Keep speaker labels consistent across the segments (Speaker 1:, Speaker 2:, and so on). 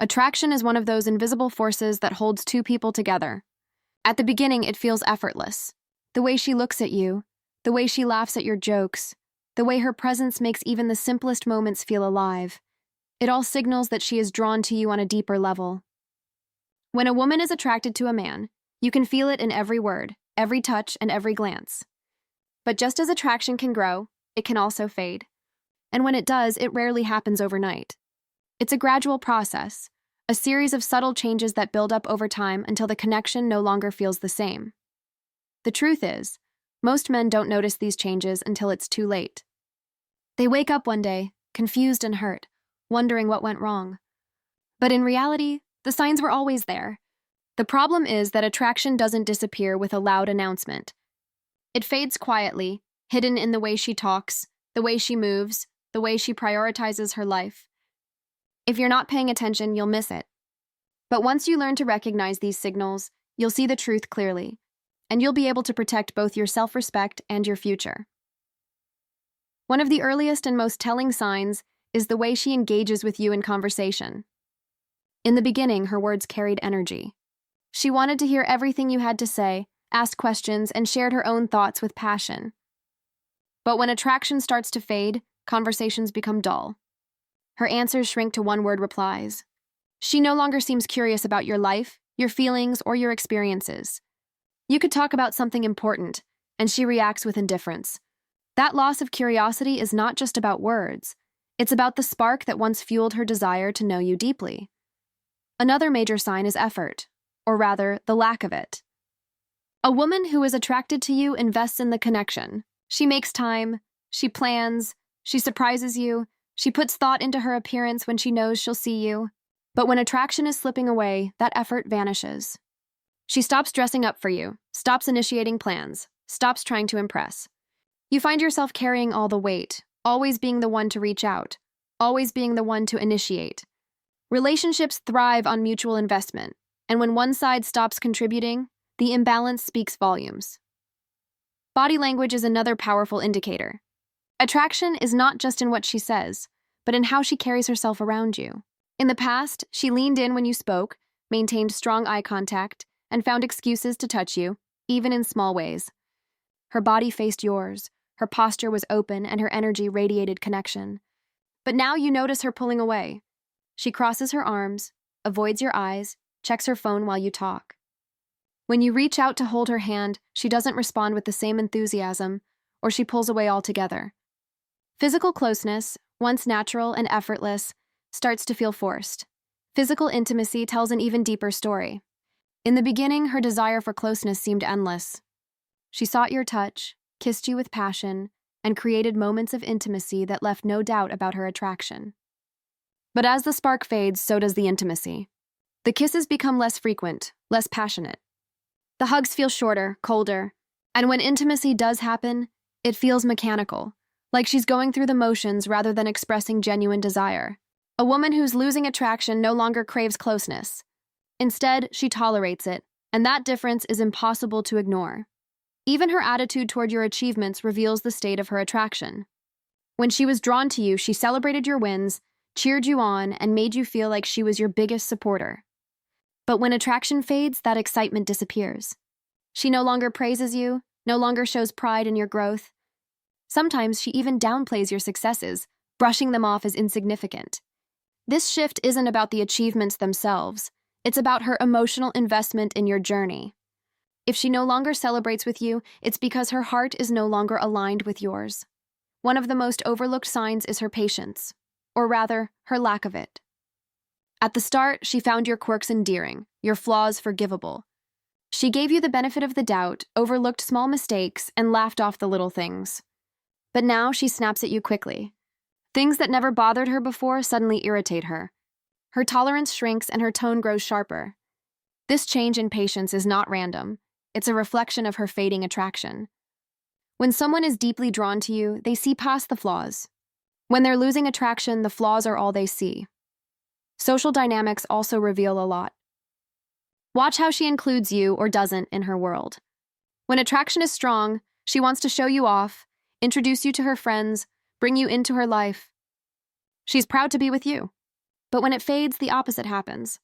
Speaker 1: Attraction is one of those invisible forces that holds two people together. At the beginning, it feels effortless. The way she looks at you, the way she laughs at your jokes, the way her presence makes even the simplest moments feel alive. It all signals that she is drawn to you on a deeper level. When a woman is attracted to a man, you can feel it in every word, every touch, and every glance. But just as attraction can grow, it can also fade. And when it does, it rarely happens overnight. It's a gradual process, a series of subtle changes that build up over time until the connection no longer feels the same. The truth is, most men don't notice these changes until it's too late. They wake up one day, confused and hurt, wondering what went wrong. But in reality, the signs were always there. The problem is that attraction doesn't disappear with a loud announcement. It fades quietly, hidden in the way she talks, the way she moves, the way she prioritizes her life. If you're not paying attention, you'll miss it. But once you learn to recognize these signals, you'll see the truth clearly, and you'll be able to protect both your self-respect and your future. One of the earliest and most telling signs is the way she engages with you in conversation. In the beginning, her words carried energy. She wanted to hear everything you had to say, asked questions, and shared her own thoughts with passion. But when attraction starts to fade, conversations become dull. Her answers shrink to one-word replies. She no longer seems curious about your life, your feelings, or your experiences. You could talk about something important, and she reacts with indifference. That loss of curiosity is not just about words. It's about the spark that once fueled her desire to know you deeply. Another major sign is effort, or rather, the lack of it. A woman who is attracted to you invests in the connection. She makes time, she plans, she surprises you, she puts thought into her appearance when she knows she'll see you. But when attraction is slipping away, that effort vanishes. She stops dressing up for you, stops initiating plans, stops trying to impress. You find yourself carrying all the weight, always being the one to reach out, always being the one to initiate. Relationships thrive on mutual investment, and when one side stops contributing, the imbalance speaks volumes. Body language is another powerful indicator. Attraction is not just in what she says, but in how she carries herself around you. In the past, she leaned in when you spoke, maintained strong eye contact, and found excuses to touch you, even in small ways. Her body faced yours, her posture was open, and her energy radiated connection. But now you notice her pulling away. She crosses her arms, avoids your eyes, checks her phone while you talk. When you reach out to hold her hand, she doesn't respond with the same enthusiasm, or she pulls away altogether. Physical closeness, once natural and effortless, starts to feel forced. Physical intimacy tells an even deeper story. In the beginning, her desire for closeness seemed endless. She sought your touch, kissed you with passion, and created moments of intimacy that left no doubt about her attraction. But as the spark fades, so does the intimacy. The kisses become less frequent, less passionate. The hugs feel shorter, colder, and when intimacy does happen, it feels mechanical, like she's going through the motions rather than expressing genuine desire. A woman who's losing attraction no longer craves closeness. Instead, she tolerates it, and that difference is impossible to ignore. Even her attitude toward your achievements reveals the state of her attraction. When she was drawn to you, she celebrated your wins, cheered you on, and made you feel like she was your biggest supporter. But when attraction fades, that excitement disappears. She no longer praises you, no longer shows pride in your growth. Sometimes she even downplays your successes, brushing them off as insignificant. This shift isn't about the achievements themselves. It's about her emotional investment in your journey. If she no longer celebrates with you, it's because her heart is no longer aligned with yours. One of the most overlooked signs is her patience, or rather, her lack of it. At the start, she found your quirks endearing, your flaws forgivable. She gave you the benefit of the doubt, overlooked small mistakes, and laughed off the little things. But now she snaps at you quickly. Things that never bothered her before suddenly irritate her. Her tolerance shrinks and her tone grows sharper. This change in patience is not random. It's a reflection of her fading attraction. When someone is deeply drawn to you, they see past the flaws. When they're losing attraction, the flaws are all they see. Social dynamics also reveal a lot. Watch how she includes you or doesn't in her world. When attraction is strong, she wants to show you off, introduce you to her friends, bring you into her life. She's proud to be with you. But when it fades, the opposite happens.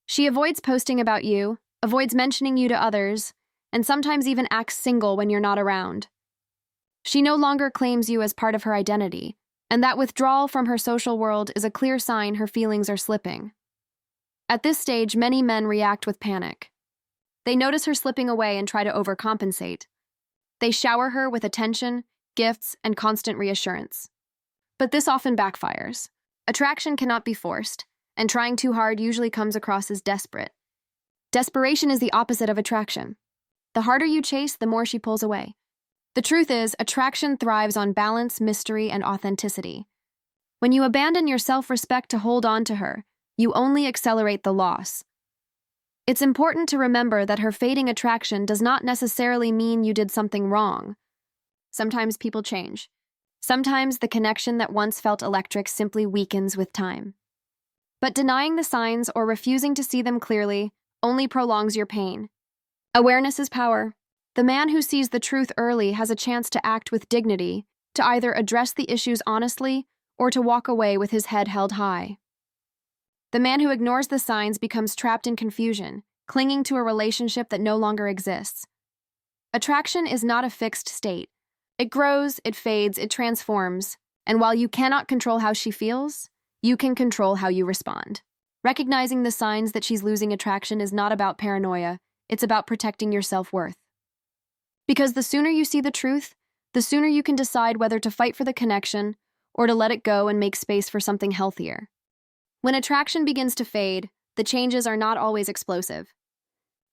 Speaker 1: She avoids posting about you, avoids mentioning you to others, and sometimes even acts single when you're not around. She no longer claims you as part of her identity, and that withdrawal from her social world is a clear sign her feelings are slipping. At this stage, many men react with panic. They notice her slipping away and try to overcompensate. They shower her with attention, gifts, and constant reassurance. But this often backfires. Attraction cannot be forced, and trying too hard usually comes across as desperate. Desperation is the opposite of attraction. The harder you chase, the more she pulls away. The truth is, attraction thrives on balance, mystery, and authenticity. When you abandon your self-respect to hold on to her, you only accelerate the loss. It's important to remember that her fading attraction does not necessarily mean you did something wrong. Sometimes people change. Sometimes the connection that once felt electric simply weakens with time. But denying the signs or refusing to see them clearly only prolongs your pain. Awareness is power. The man who sees the truth early has a chance to act with dignity, to either address the issues honestly or to walk away with his head held high. The man who ignores the signs becomes trapped in confusion, clinging to a relationship that no longer exists. Attraction is not a fixed state. It grows, it fades, it transforms, and while you cannot control how she feels, you can control how you respond. Recognizing the signs that she's losing attraction is not about paranoia, it's about protecting your self-worth. Because the sooner you see the truth, the sooner you can decide whether to fight for the connection or to let it go and make space for something healthier. When attraction begins to fade, the changes are not always explosive.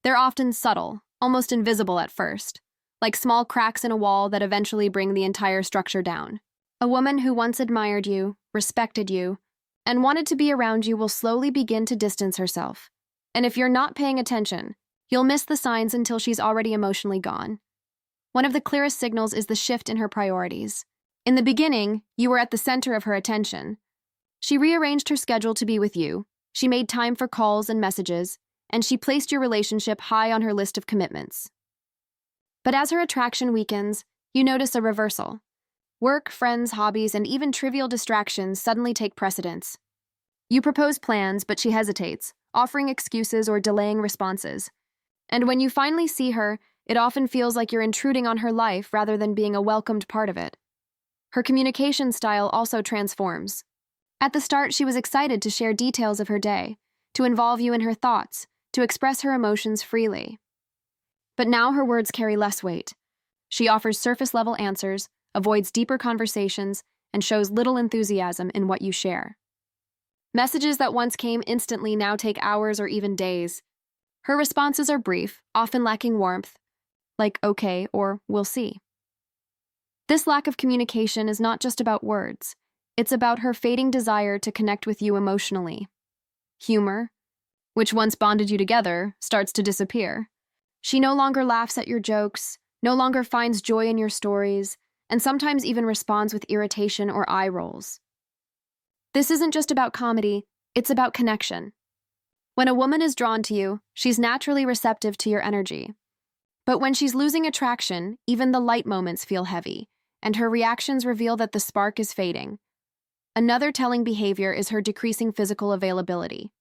Speaker 1: They're often subtle, almost invisible at first, like small cracks in a wall that eventually bring the entire structure down. A woman who once admired you, respected you, and wanted to be around you will slowly begin to distance herself. And if you're not paying attention, you'll miss the signs until she's already emotionally gone. One of the clearest signals is the shift in her priorities. In the beginning, you were at the center of her attention. She rearranged her schedule to be with you, she made time for calls and messages, and she placed your relationship high on her list of commitments. But as her attraction weakens, you notice a reversal. Work, friends, hobbies, and even trivial distractions suddenly take precedence. You propose plans, but she hesitates, offering excuses or delaying responses. And when you finally see her, it often feels like you're intruding on her life rather than being a welcomed part of it. Her communication style also transforms. At the start, she was excited to share details of her day, to involve you in her thoughts, to express her emotions freely. But now her words carry less weight. She offers surface-level answers, avoids deeper conversations, and shows little enthusiasm in what you share. Messages that once came instantly now take hours or even days. Her responses are brief, often lacking warmth, like okay or we'll see. This lack of communication is not just about words. It's about her fading desire to connect with you emotionally. Humor, which once bonded you together, starts to disappear. She no longer laughs at your jokes, no longer finds joy in your stories, and sometimes even responds with irritation or eye rolls. This isn't just about comedy, it's about connection. When a woman is drawn to you, she's naturally receptive to your energy. But when she's losing attraction, even the light moments feel heavy, and her reactions reveal that the spark is fading. Another telling behavior is her decreasing physical availability.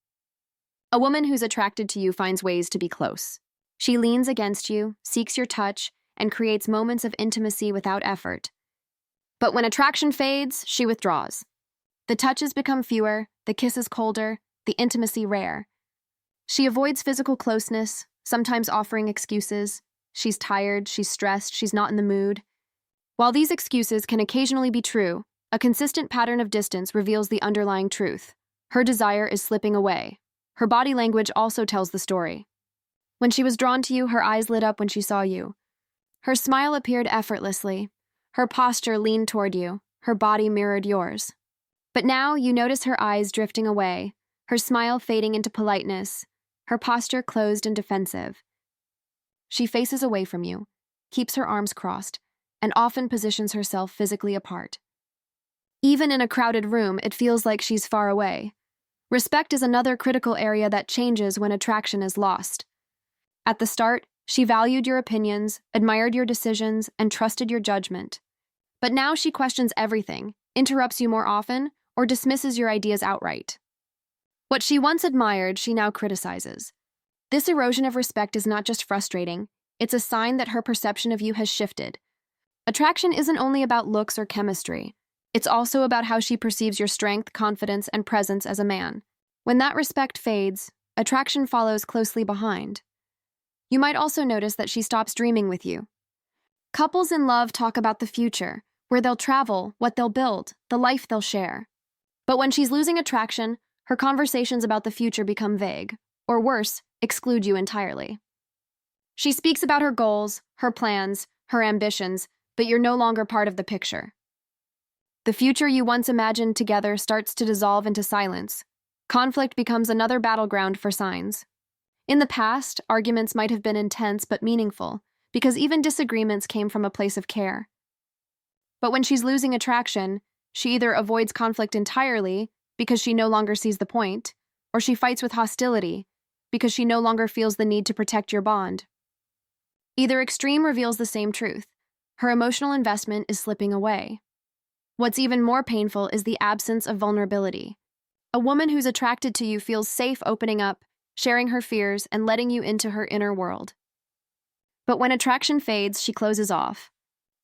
Speaker 1: A woman who's attracted to you finds ways to be close. She leans against you, seeks your touch, and creates moments of intimacy without effort. But when attraction fades, she withdraws. The touches become fewer, the kisses colder, the intimacy rare. She avoids physical closeness, sometimes offering excuses. She's tired, she's stressed, she's not in the mood. While these excuses can occasionally be true, a consistent pattern of distance reveals the underlying truth. Her desire is slipping away. Her body language also tells the story. When she was drawn to you, her eyes lit up when she saw you. Her smile appeared effortlessly. Her posture leaned toward you. Her body mirrored yours. But now you notice her eyes drifting away, her smile fading into politeness, her posture closed and defensive. She faces away from you, keeps her arms crossed, and often positions herself physically apart. Even in a crowded room, it feels like she's far away. Respect is another critical area that changes when attraction is lost. At the start, she valued your opinions, admired your decisions, and trusted your judgment. But now she questions everything, interrupts you more often, or dismisses your ideas outright. What she once admired, she now criticizes. This erosion of respect is not just frustrating, it's a sign that her perception of you has shifted. Attraction isn't only about looks or chemistry. It's also about how she perceives your strength, confidence, and presence as a man. When that respect fades, attraction follows closely behind. You might also notice that she stops dreaming with you. Couples in love talk about the future, where they'll travel, what they'll build, the life they'll share. But when she's losing attraction, her conversations about the future become vague, or worse, exclude you entirely. She speaks about her goals, her plans, her ambitions, but you're no longer part of the picture. The future you once imagined together starts to dissolve into silence. Conflict becomes another battleground for signs. In the past, arguments might have been intense but meaningful, because even disagreements came from a place of care. But when she's losing attraction, she either avoids conflict entirely because she no longer sees the point, or she fights with hostility because she no longer feels the need to protect your bond. Either extreme reveals the same truth. Her emotional investment is slipping away. What's even more painful is the absence of vulnerability. A woman who's attracted to you feels safe opening up, sharing her fears, and letting you into her inner world. But when attraction fades, she closes off.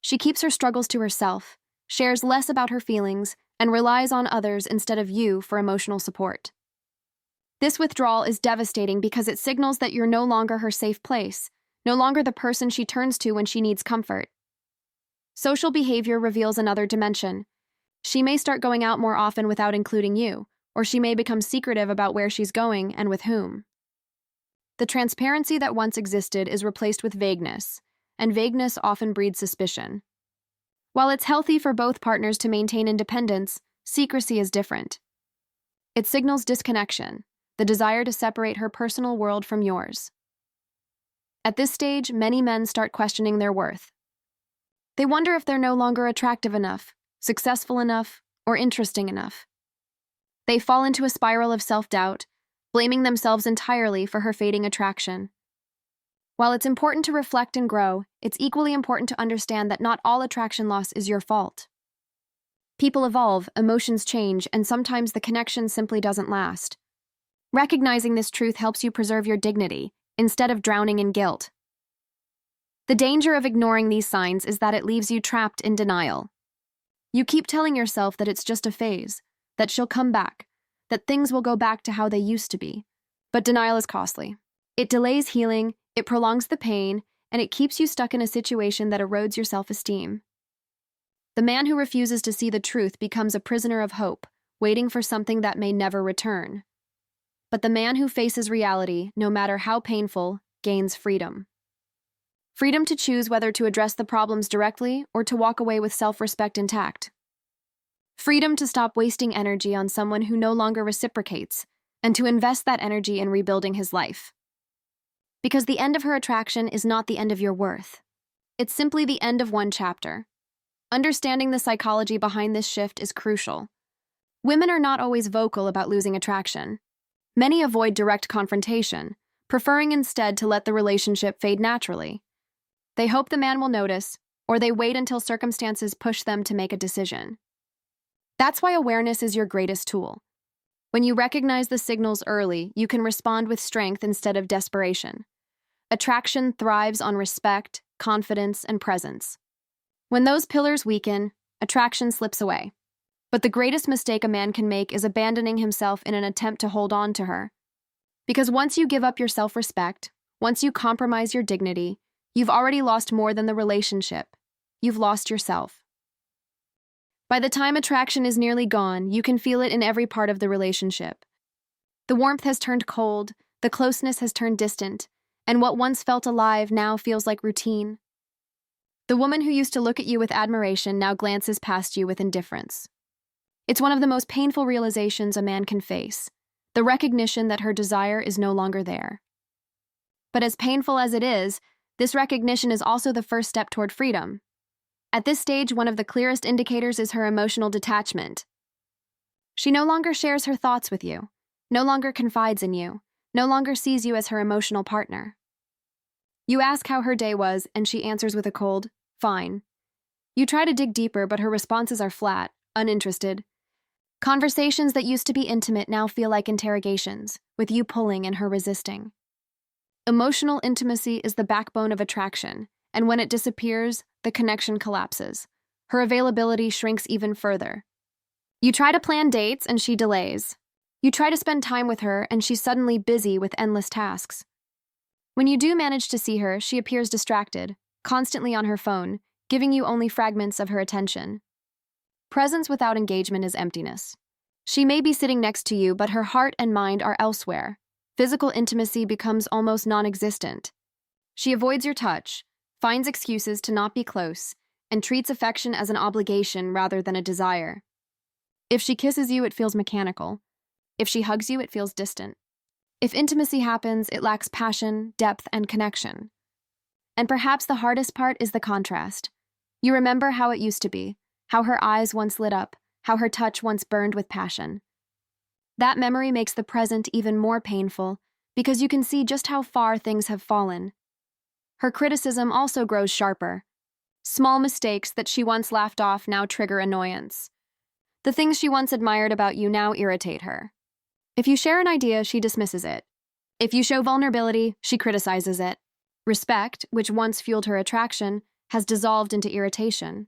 Speaker 1: She keeps her struggles to herself, shares less about her feelings, and relies on others instead of you for emotional support. This withdrawal is devastating because it signals that you're no longer her safe place, no longer the person she turns to when she needs comfort. Social behavior reveals another dimension. She may start going out more often without including you, or she may become secretive about where she's going and with whom. The transparency that once existed is replaced with vagueness, and vagueness often breeds suspicion. While it's healthy for both partners to maintain independence, secrecy is different. It signals disconnection, the desire to separate her personal world from yours. At this stage, many men start questioning their worth. They wonder if they're no longer attractive enough, successful enough, or interesting enough. They fall into a spiral of self-doubt, blaming themselves entirely for her fading attraction. While it's important to reflect and grow, it's equally important to understand that not all attraction loss is your fault. People evolve, emotions change, and sometimes the connection simply doesn't last. Recognizing this truth helps you preserve your dignity, instead of drowning in guilt. The danger of ignoring these signs is that it leaves you trapped in denial. You keep telling yourself that it's just a phase, that she'll come back, that things will go back to how they used to be. But denial is costly. It delays healing, it prolongs the pain, and it keeps you stuck in a situation that erodes your self-esteem. The man who refuses to see the truth becomes a prisoner of hope, waiting for something that may never return. But the man who faces reality, no matter how painful, gains freedom. Freedom to choose whether to address the problems directly or to walk away with self-respect intact. Freedom to stop wasting energy on someone who no longer reciprocates, and to invest that energy in rebuilding his life. Because the end of her attraction is not the end of your worth. It's simply the end of one chapter. Understanding the psychology behind this shift is crucial. Women are not always vocal about losing attraction. Many avoid direct confrontation, preferring instead to let the relationship fade naturally. They hope the man will notice, or they wait until circumstances push them to make a decision. That's why awareness is your greatest tool. When you recognize the signals early, you can respond with strength instead of desperation. Attraction thrives on respect, confidence, and presence. When those pillars weaken, attraction slips away. But the greatest mistake a man can make is abandoning himself in an attempt to hold on to her. Because once you give up your self-respect, once you compromise your dignity, you've already lost more than the relationship. You've lost yourself. By the time attraction is nearly gone, you can feel it in every part of the relationship. The warmth has turned cold, the closeness has turned distant, and what once felt alive now feels like routine. The woman who used to look at you with admiration now glances past you with indifference. It's one of the most painful realizations a man can face, the recognition that her desire is no longer there. But as painful as it is, this recognition is also the first step toward freedom. At this stage, one of the clearest indicators is her emotional detachment. She no longer shares her thoughts with you, no longer confides in you, no longer sees you as her emotional partner. You ask how her day was, and she answers with a cold, "Fine." You try to dig deeper, but her responses are flat, uninterested. Conversations that used to be intimate now feel like interrogations, with you pulling and her resisting. Emotional intimacy is the backbone of attraction, and when it disappears, the connection collapses. Her availability shrinks even further. You try to plan dates and she delays. You try to spend time with her and she's suddenly busy with endless tasks. When you do manage to see her, she appears distracted, constantly on her phone, giving you only fragments of her attention. Presence without engagement is emptiness. She may be sitting next to you, but her heart and mind are elsewhere. Physical intimacy becomes almost non-existent. She avoids your touch, finds excuses to not be close, and treats affection as an obligation rather than a desire. If she kisses you, it feels mechanical. If she hugs you, it feels distant. If intimacy happens, it lacks passion, depth, and connection. And perhaps the hardest part is the contrast. You remember how it used to be, how her eyes once lit up, how her touch once burned with passion. That memory makes the present even more painful because you can see just how far things have fallen. Her criticism also grows sharper. Small mistakes that she once laughed off now trigger annoyance. The things she once admired about you now irritate her. If you share an idea, she dismisses it. If you show vulnerability, she criticizes it. Respect, which once fueled her attraction, has dissolved into irritation.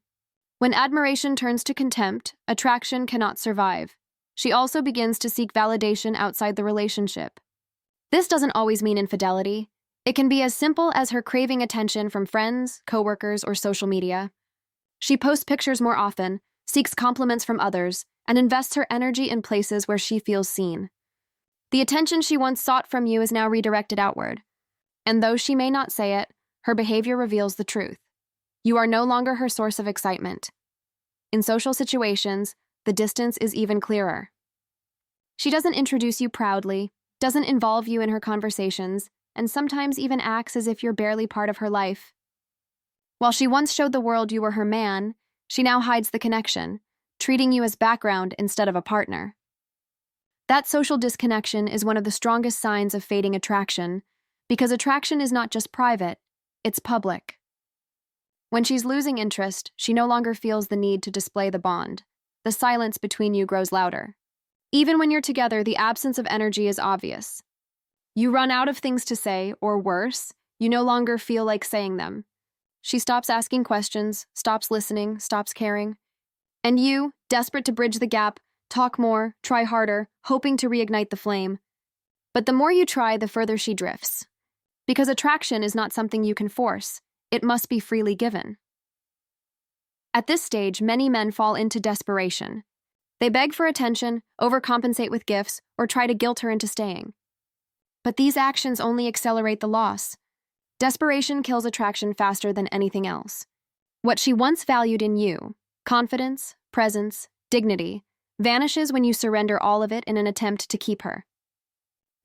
Speaker 1: When admiration turns to contempt, attraction cannot survive. She also begins to seek validation outside the relationship. This doesn't always mean infidelity. It can be as simple as her craving attention from friends, coworkers, or social media. She posts pictures more often, seeks compliments from others, and invests her energy in places where she feels seen. The attention she once sought from you is now redirected outward. And though she may not say it, her behavior reveals the truth. You are no longer her source of excitement. In social situations, the distance is even clearer. She doesn't introduce you proudly, doesn't involve you in her conversations, and sometimes even acts as if you're barely part of her life. While she once showed the world you were her man, she now hides the connection, treating you as background instead of a partner. That social disconnection is one of the strongest signs of fading attraction, because attraction is not just private, it's public. When she's losing interest, she no longer feels the need to display the bond. The silence between you grows louder. Even when you're together, the absence of energy is obvious. You run out of things to say, or worse, you no longer feel like saying them. She stops asking questions, stops listening, stops caring. And you, desperate to bridge the gap, talk more, try harder, hoping to reignite the flame. But the more you try, the further she drifts. Because attraction is not something you can force. It must be freely given. At this stage, many men fall into desperation. They beg for attention, overcompensate with gifts, or try to guilt her into staying. But these actions only accelerate the loss. Desperation kills attraction faster than anything else. What she once valued in you, confidence, presence, dignity, vanishes when you surrender all of it in an attempt to keep her.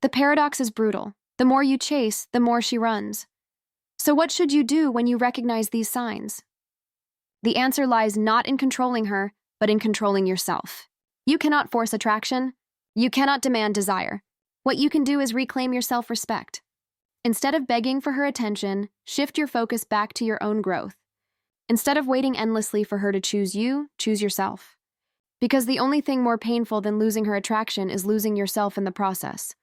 Speaker 1: The paradox is brutal. The more you chase, the more she runs. So what should you do when you recognize these signs? The answer lies not in controlling her, but in controlling yourself. You cannot force attraction. You cannot demand desire. What you can do is reclaim your self-respect. Instead of begging for her attention, shift your focus back to your own growth. Instead of waiting endlessly for her to choose you, choose yourself. Because the only thing more painful than losing her attraction is losing yourself in the process.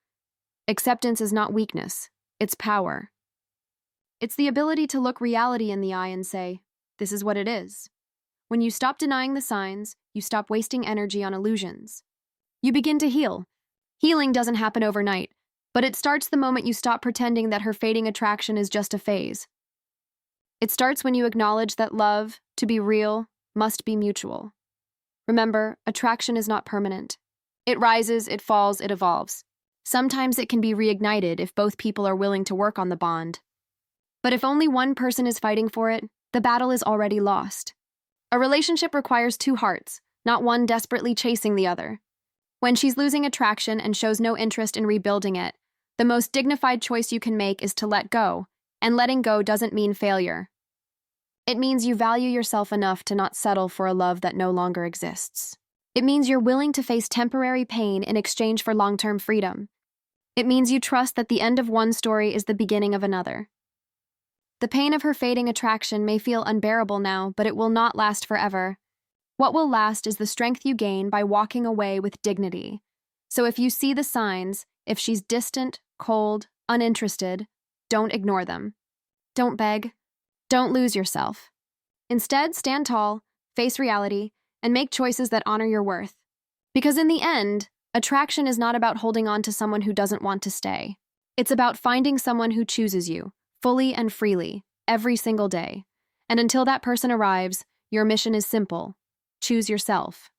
Speaker 1: Acceptance is not weakness, it's power. It's the ability to look reality in the eye and say, this is what it is. When you stop denying the signs, you stop wasting energy on illusions. You begin to heal. Healing doesn't happen overnight, but it starts the moment you stop pretending that her fading attraction is just a phase. It starts when you acknowledge that love, to be real, must be mutual. Remember, attraction is not permanent. It rises, it falls, it evolves. Sometimes it can be reignited if both people are willing to work on the bond. But if only one person is fighting for it, the battle is already lost. A relationship requires two hearts, not one desperately chasing the other. When she's losing attraction and shows no interest in rebuilding it, the most dignified choice you can make is to let go, and letting go doesn't mean failure. It means you value yourself enough to not settle for a love that no longer exists. It means you're willing to face temporary pain in exchange for long-term freedom. It means you trust that the end of one story is the beginning of another. The pain of her fading attraction may feel unbearable now, but it will not last forever. What will last is the strength you gain by walking away with dignity. So if you see the signs, if she's distant, cold, uninterested, don't ignore them. Don't beg. Don't lose yourself. Instead, stand tall, face reality, and make choices that honor your worth. Because in the end, attraction is not about holding on to someone who doesn't want to stay. It's about finding someone who chooses you, fully and freely, every single day. And until that person arrives, your mission is simple. Choose yourself.